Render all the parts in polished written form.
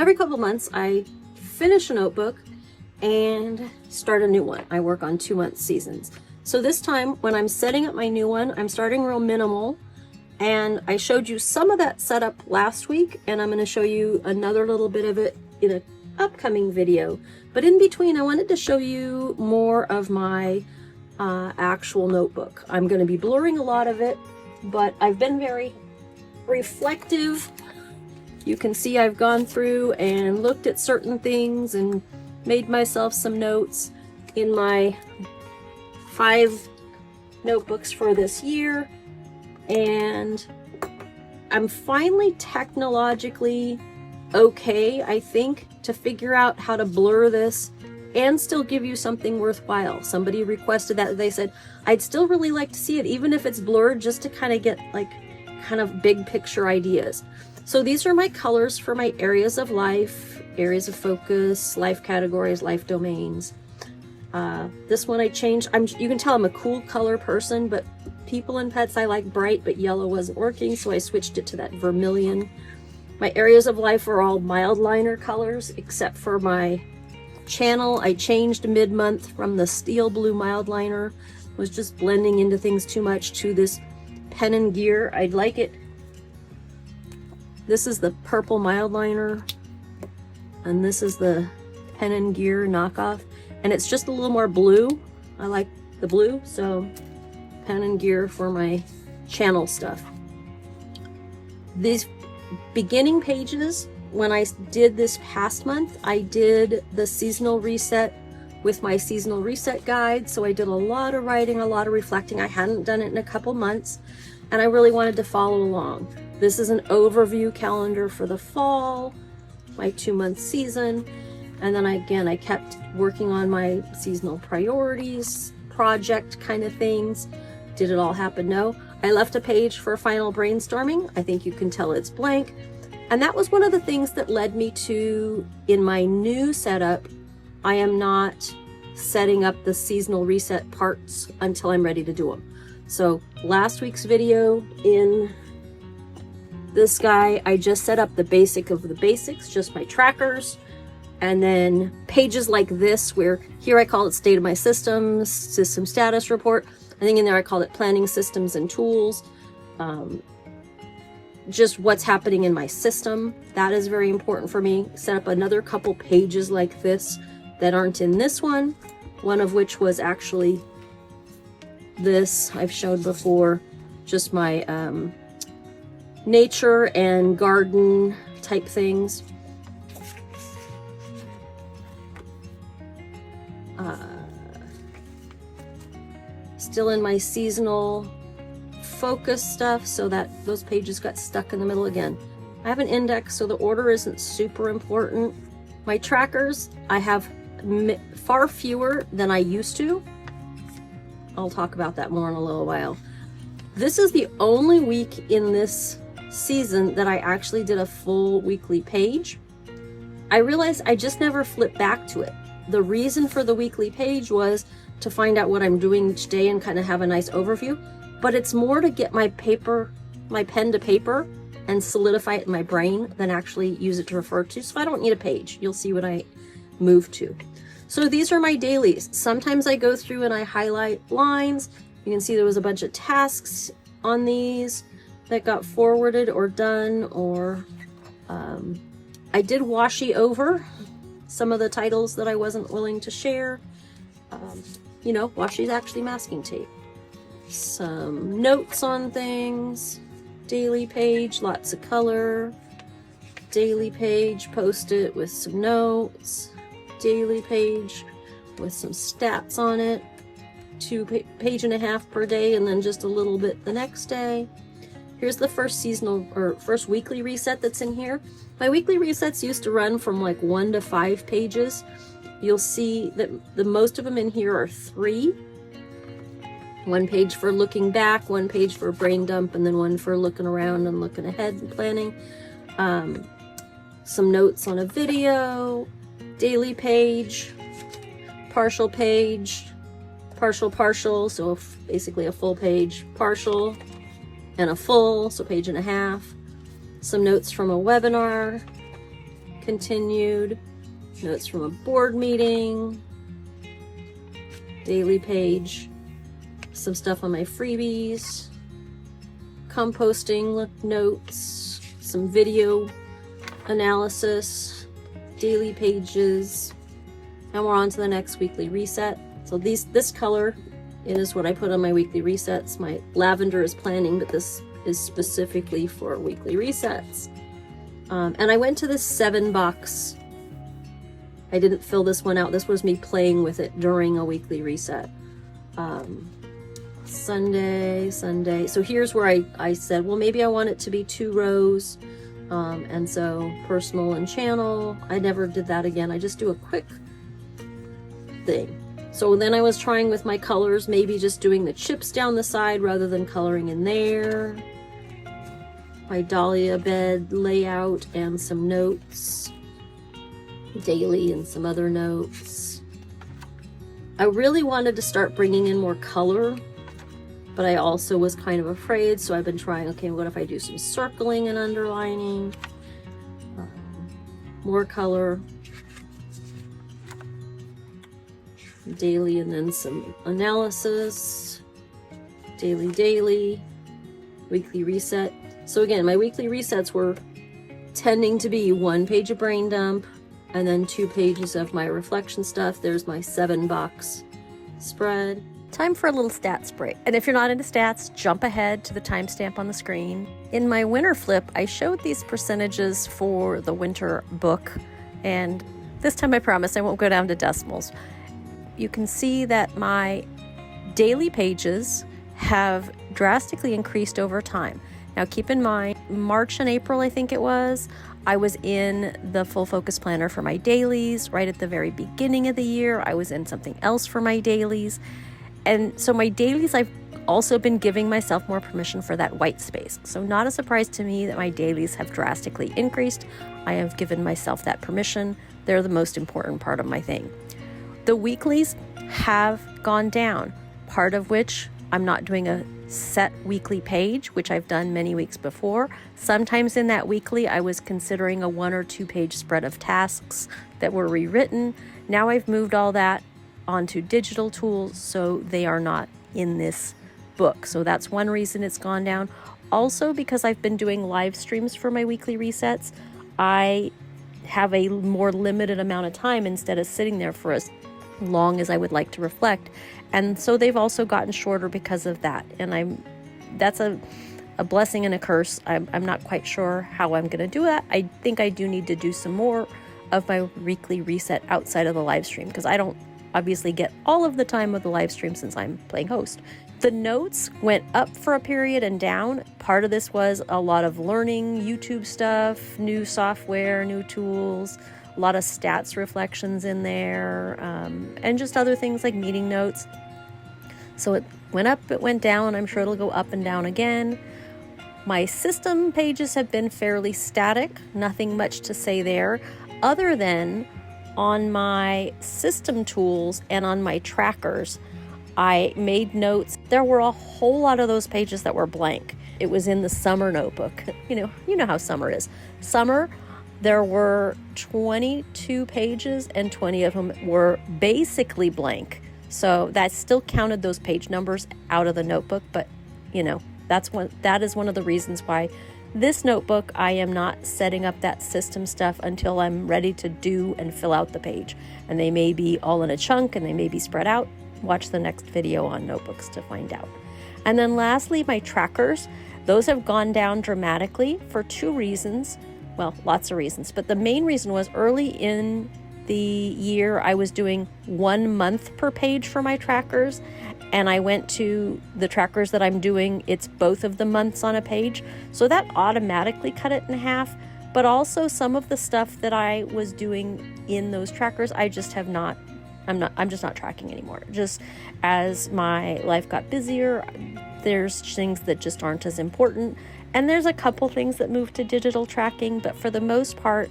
every couple months I finish a notebook and start a new one. I work on 2-month seasons. So this time when I'm setting up my new one, I'm starting real minimal, and I showed you some of that setup last week, and I'm going to show you another little bit of it in an upcoming video. But in between, I wanted to show you more of my actual notebook. I'm going to be blurring a lot of it, but I've been very reflective. You can see I've gone through and looked at certain things and made myself some notes in my 5 notebooks for this year. And I'm finally technologically okay, I think, to figure out how to blur this and still give you something worthwhile. Somebody requested that. They said, I'd still really like to see it, even if it's blurred, just to kind of get like kind of big picture ideas. So these are my colors for my areas of life, areas of focus, life categories, life domains. This one I changed. You can tell I'm a cool color person, but people and pets, I like bright, but yellow wasn't working, so I switched it to that vermilion. My areas of life are all mild liner colors, except for my channel. I changed mid-month from the steel blue mild liner. Was just blending into things too much, to this Pen and Gear. I'd like it. This is the purple mild liner, and this is the Pen and Gear knockoff, and it's just a little more blue. I like the blue, so Pen and Gear for my channel stuff. These beginning pages, when I did this past month, I did the seasonal reset with my seasonal reset guide. So I did a lot of writing, a lot of reflecting. I hadn't done it in a couple months, and I really wanted to follow along. This is an overview calendar for the fall, my 2-month season. And then I kept working on my seasonal priorities, project kind of things. Did it all happen? No. I left a page for final brainstorming. I think you can tell it's blank. And that was one of the things that led me to, in my new setup, I am not setting up the seasonal reset parts until I'm ready to do them. So last week's video, in this guy, I just set up the basic of the basics, just my trackers. And then pages like this, where here I call it state of my systems, system status report. I think in there I called it planning systems and tools. Just what's happening in my system. That is very important for me. Set up another couple pages like this that aren't in this one. One of which was actually this I've showed before. Just my nature and garden type things. Still in my seasonal focus stuff, so that those pages got stuck in the middle again. I have an index, so the order isn't super important. My trackers, I have far fewer than I used to. I'll talk about that more in a little while. This is the only week in this season that I actually did a full weekly page. I realized I just never flipped back to it. The reason for the weekly page was to find out what I'm doing each day and kind of have a nice overview, but it's more to get my pen to paper and solidify it in my brain than actually use it to refer to. So I don't need a page. You'll see what I move to. So these are my dailies. Sometimes I go through and I highlight lines. You can see there was a bunch of tasks on these that got forwarded or done, or I did washi over some of the titles that I wasn't willing to share. You know, washi is actually masking tape. Some notes on things, daily page, lots of color, daily page, post it with some notes, daily page with some stats on it, 2.5 pages per day, and then just a little bit the next day. Here's the first seasonal or first weekly reset that's in here. My weekly resets used to run from like 1 to 5 pages. You'll see that the most of them in here are 3. 1 page for looking back, 1 page for brain dump, and then 1 for looking around and looking ahead and planning. Some notes on a video, daily page, partial, so basically a full page, partial, and a full, so 1.5 pages. Some notes from a webinar, continued, notes from a board meeting, daily page, some stuff on my freebies, composting notes, some video analysis, daily pages, and we're on to the next weekly reset. So this color is what I put on my weekly resets. My lavender is planning, but this is specifically for weekly resets. And I went to this 7-box. I didn't fill this one out. This was me playing with it during a weekly reset. Sunday. So here's where I said, well, maybe I want it to be 2 rows. And so personal and channel, I never did that again. I just do a quick thing. So then I was trying with my colors, maybe just doing the chips down the side rather than coloring in there. My dahlia bed layout and some notes, daily and some other notes. I really wanted to start bringing in more color, but I also was kind of afraid. So I've been trying, okay, what if I do some circling and underlining, more color, daily, and then some analysis, daily, weekly reset. So again, my weekly resets were tending to be 1 page of brain dump and then 2 pages of my reflection stuff. There's my 7-box spread. Time for a little stats break. And if you're not into stats, jump ahead to the timestamp on the screen. In my winter flip, I showed these percentages for the winter book. And this time I promise I won't go down to decimals. You can see that my daily pages have drastically increased over time. Now keep in mind, March and April, I think it was, I was in the full focus planner for my dailies. Right at the very beginning of the year, I was in something else for my dailies. And so my dailies, I've also been giving myself more permission for that white space. So not a surprise to me that my dailies have drastically increased. I have given myself that permission. They're the most important part of my thing. The weeklies have gone down, part of which I'm not doing a set weekly page, which I've done many weeks before. Sometimes in that weekly, I was considering a 1 or 2 page spread of tasks that were rewritten. Now I've moved all that onto digital tools, so they are not in this book. So that's one reason it's gone down. Also, because I've been doing live streams for my weekly resets, I have a more limited amount of time instead of sitting there for as long as I would like to reflect. And so they've also gotten shorter because of that. And that's a blessing and a curse. I'm not quite sure how I'm going to do that. I think I do need to do some more of my weekly reset outside of the live stream, because I don't obviously get all of the time of the live stream since I'm playing host. The notes went up for a period and down. Part of this was a lot of learning, YouTube stuff, new software, new tools, a lot of stats reflections in there, and just other things like meeting notes. So it went up, it went down. I'm sure it'll go up and down again. My system pages have been fairly static, nothing much to say there, other than on my system tools and on my trackers, I made notes. There were a whole lot of those pages that were blank. It was in the summer notebook. You know how summer is. Summer, there were 22 pages and 20 of them were basically blank. So that still counted those page numbers out of the notebook, but that is one of the reasons why this notebook, I am not setting up that system stuff until I'm ready to do and fill out the page. And they may be all in a chunk and they may be spread out. Watch the next video on notebooks to find out. And then lastly, my trackers, those have gone down dramatically for 2 reasons. Well, lots of reasons, but the main reason was early in the year, I was doing 1 month per page for my trackers. And I went to the trackers that I'm doing, it's both of the months on a page. So that automatically cut it in half. But also some of the stuff that I was doing in those trackers, I'm just not tracking anymore. Just as my life got busier, there's things that just aren't as important. And there's a couple things that moved to digital tracking, but for the most part,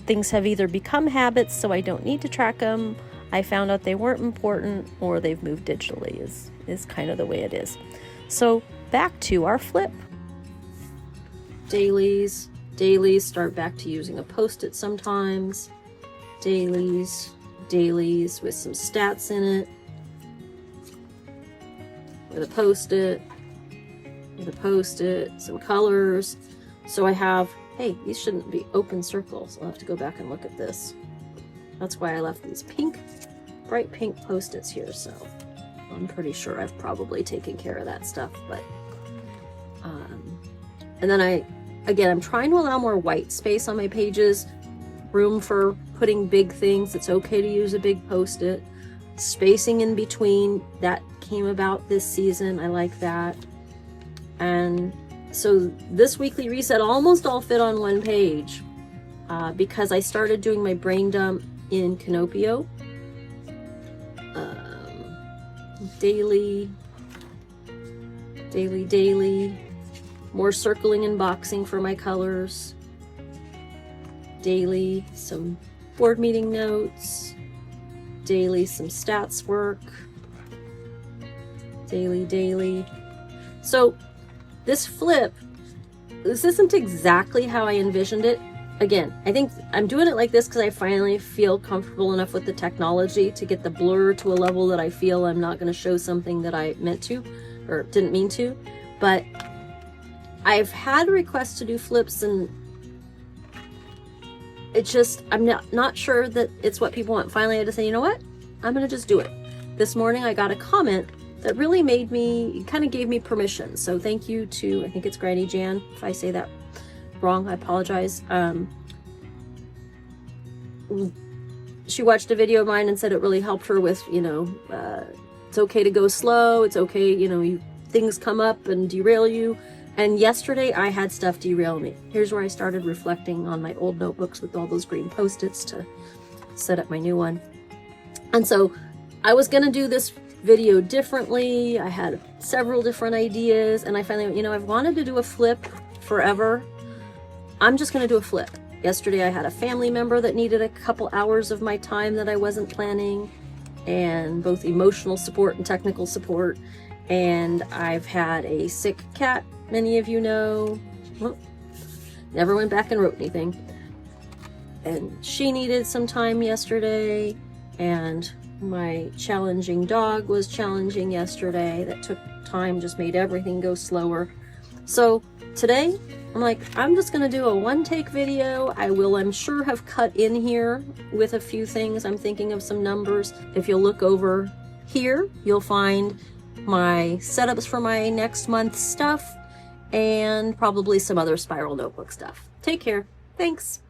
things have either become habits, so I don't need to track them. I found out they weren't important, or they've moved digitally is kind of the way it is. So back to our flip. Dailies, dailies, start back to using a Post-it sometimes. Dailies with some stats in it. With a Post-it, some colors. So I have, hey, these shouldn't be open circles. I'll have to go back and look at this. That's why I left these pink, bright pink Post-its here, so I'm pretty sure I've probably taken care of that stuff, but, and then I'm trying to allow more white space on my pages, room for putting big things. It's okay to use a big Post-it. Spacing in between, that came about this season. I like that. And so this weekly reset almost all fit on one page because I started doing my brain dump in Canopio. Daily. More circling and boxing for my colors. Daily, some board meeting notes. Daily, some stats work. Daily. So this flip, this isn't exactly how I envisioned it. Again, I think I'm doing it like this because I finally feel comfortable enough with the technology to get the blur to a level that I feel I'm not going to show something that I meant to or didn't mean to. But I've had requests to do flips, and it's just, I'm not sure that it's what people want. Finally, I had to say, you know what? I'm going to just do it. This morning, I got a comment that really made me, kind of gave me permission. So thank you to, I think it's Granny Jan. If I say that wrong, I apologize. She watched a video of mine and said it really helped her with, it's okay to go slow. It's okay, things come up and derail you. And yesterday I had stuff derail me. Here's where I started reflecting on my old notebooks with all those green Post-its to set up my new one. And so I was gonna do this video differently. I had several different ideas, and I finally, I've wanted to do a flip forever. I'm just gonna do a flip. Yesterday I had a family member that needed a couple hours of my time that I wasn't planning, and both emotional support and technical support. And I've had a sick cat, many of you know. Well, never went back and wrote anything. And she needed some time yesterday, and my challenging dog was challenging yesterday. That took time, just made everything go slower. So today, I'm like, I'm just gonna do a one-take video. I will, I'm sure, have cut in here with a few things. I'm thinking of some numbers. If you'll look over here, you'll find my setups for my next month's stuff and probably some other Spiral Notebook stuff. Take care. Thanks.